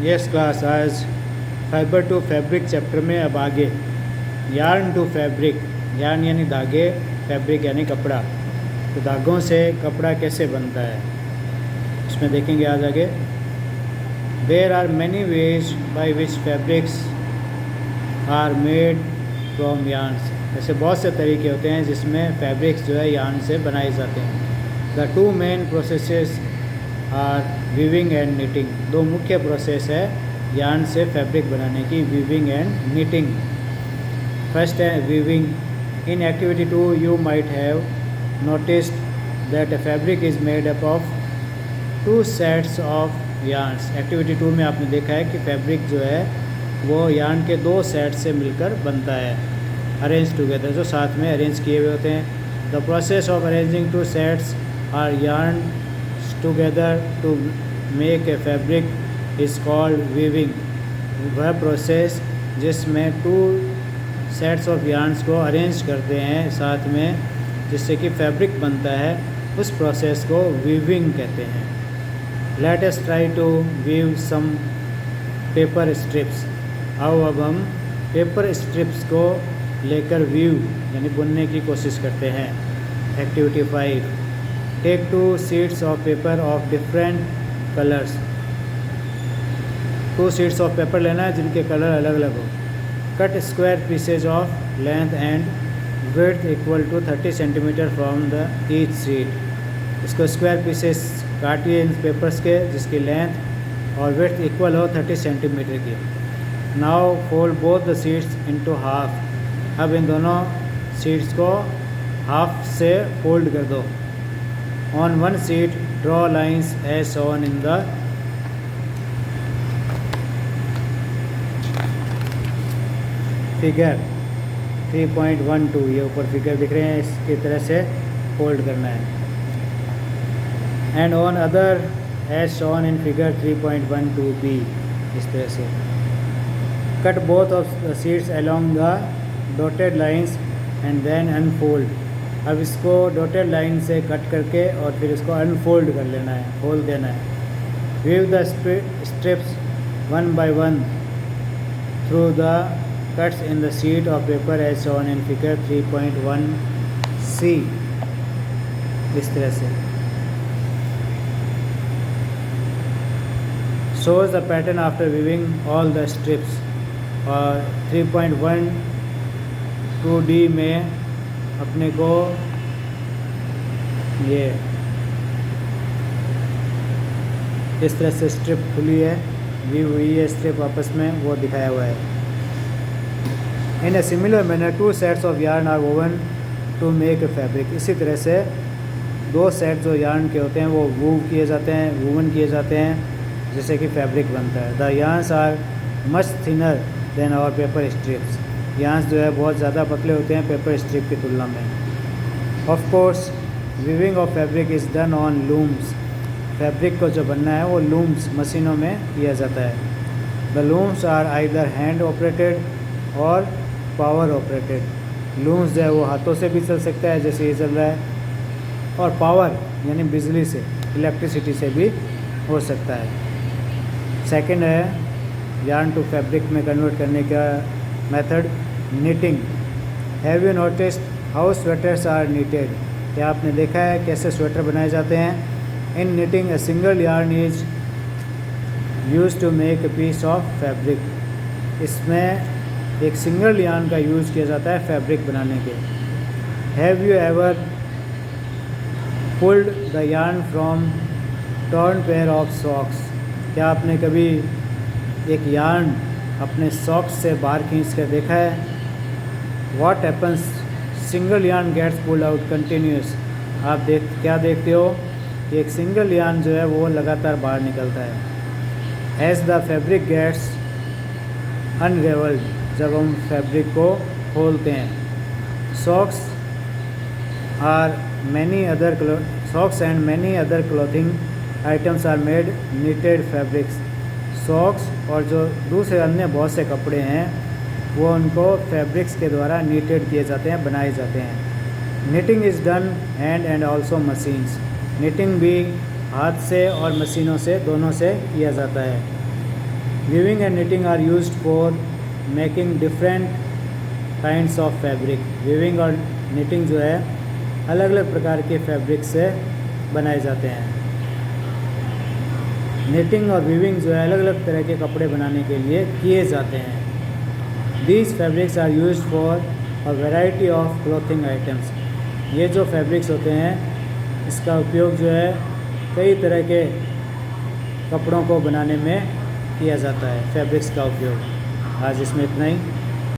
Yes class, आज fibre to fabric chapter में अब आगे यार्न टू फैब्रिक, यार्न यानी धागे, फैब्रिक यानी कपड़ा। तो धागों से कपड़ा कैसे बनता है इसमें देखेंगे आज आगे। There are many ways by which fabrics are made from yarns. ऐसे बहुत से तरीके होते हैं जिसमें फैब्रिक्स जो है यार्न से बनाए जाते हैं। The two main processes are weaving and knitting. दो मुख्य प्रोसेस है यार्न से फैब्रिक बनाने की, वीविंग एंड निटिंग। फर्स्ट है weaving. In activity 2 you might have noticed that a fabric is made up of 2 sets of yarns। Activity 2 में आपने देखा है कि फैब्रिक जो है वो यार्न के 2 सेट से मिलकर बनता है, अरेंज टुगेदर, जो साथ में अरेंज किए हुए होते हैं। The process of arranging 2 sets are yarn together to make a fabric is called weaving. वह प्रोसेस जिसमें 2 सेट्स ऑफ यार्न्स को अरेंज करते हैं साथ में जिससे कि फैब्रिक बनता है, उस प्रोसेस को वीविंग कहते हैं। Let us try to weave some paper strips. आओ अब हम पेपर स्ट्रिप्स को लेकर वीव यानी बुनने की कोशिश करते हैं। Activity 5, take 2 sheets of paper of different colours. 2 sheets of paper लेना है जिनके कलर अलग अलग हो। Cut square pieces of length and width equal to 30 centimetre from the each sheet. इसको स्क्वायर पीसेस काटिए इन पेपर्स के जिसकी लेंथ और विड्थ इक्वल हो 30 सेंटीमीटर की। Now fold both the sheets into half. अब इन दोनों शीट्स को हाफ से फोल्ड कर दो। On one sheet draw lines as shown in the figure 3.12। ये ऊपर फिगर दिख रहे हैं, इसकी तरह से फोल्ड करना है। And on other as shown in figure 3.12b, इस तरह से। Cut both of the sheets along the dotted lines and then unfold. अब इसको डॉटेड लाइन से कट करके और फिर इसको अनफोल्ड कर लेना है, खोल देना है। Weave the strips 1 by 1 through the cuts in the sheet of paper as shown in figure 3.1c, इस तरह से। shows the pattern after weaving all the strips। और 3.12d में अपने को ये इस तरह से स्ट्रिप खुली है, वीव हुई है स्ट्रिप आपस में, वो दिखाया हुआ है। In a similar manner 2 sets of yarn are woven to make a fabric. इसी तरह से 2 सेट जो यार्न के होते हैं वो वूव किए जाते हैं, वूवन किए जाते हैं जिससे कि फैब्रिक बनता है। The yarns are much thinner than our paper strips. Yarns जो है बहुत ज़्यादा पतले होते हैं पेपर स्ट्रिप की तुलना में। Of course weaving of fabric is done on looms. Fabric को जो बनना है वो लूम्स मशीनों में किया जाता है। The looms are either hand operated और पावर ऑपरेटेड। लूम्स जो है वो हाथों से भी चल सकता है जैसे ये चल रहा है, और पावर यानी बिजली से, इलेक्ट्रिसिटी से भी हो सकता है। सेकंड है यार्न टू फैब्रिक में कन्वर्ट करने का method, knitting. Have you noticed how sweaters are knitted. क्या आपने देखा है कैसे स्वेटर बनाए जाते हैं। In knitting a single yarn is use to make a piece of fabric. इसमें एक सिंगल यार्न का यूज़ किया जाता है फैब्रिक बनाने के। Have you ever pulled the yarn from torn pair of socks. क्या आपने कभी एक यार्न अपने सॉक्स से बाहर खींच कर देखा है। What happens single yarn gets pulled out continuous. आप क्या देखते हो कि एक सिंगल यार्न जो है वो लगातार बाहर निकलता है। As the fabric gets unravelled, जब हम फैब्रिक को खोलते हैं। Socks and many other clothing items are made knitted fabrics. Socks और जो दूसरे अन्य बहुत से कपड़े हैं वो उनको फैब्रिक्स के द्वारा नीटेड किए जाते हैं, बनाए जाते हैं। Knitting is done hand and also machines. Knitting भी हाथ से और मशीनों से, दोनों से किया जाता है। Weaving and knitting are used for making different kinds of fabric. Weaving और निटिंग जो है अलग अलग प्रकार के फैब्रिक से बनाए जाते हैं। निटिंग और वीविंग जो है अलग अलग तरह के कपड़े बनाने के लिए किए जाते हैं। These fabrics are used for a variety of clothing items. ये जो फैब्रिक्स होते हैं इसका उपयोग जो है कई तरह के कपड़ों को बनाने में किया जाता है। फैब्रिक्स का उपयोग। आज इसमें इतना ही।